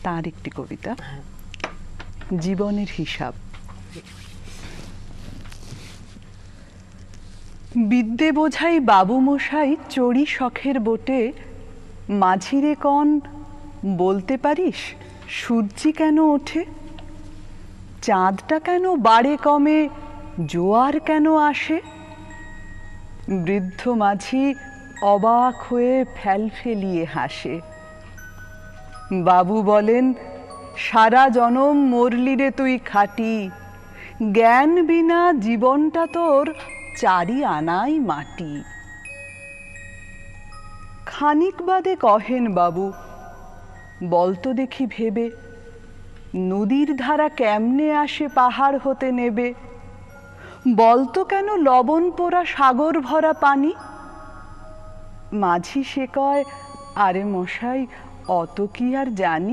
তার একটি কবিতা, জীবনের হিসাব। বিদ্যে বোঝাই বাবু মশাই চড়ি শখের বোটে, মাঝিরে কন বলতে পারিস সূর্যি কেন ওঠে? চাঁদটা কেন বাড়ে কমে, জোয়ার কেন আসে? বৃদ্ধ মাঝি অবাক হয়ে ফেলফেলিয়ে হাসে। বাবু বলেন, সারা জনম মরলি রে তুই খাটি, জ্ঞান বিনা জীবনটা তোর চারি আনাই মাটি। খানিক বাদে কহেন বাবু, বলতো দেখি ভেবে, নদীর ধারা কেমনে আসে পাহাড় হতে নেবে? বলতো কেন লবণ পোড়া সাগর ভরা পানি? মাঝি সে কয়, আরে মশাই অত কি আর জানি?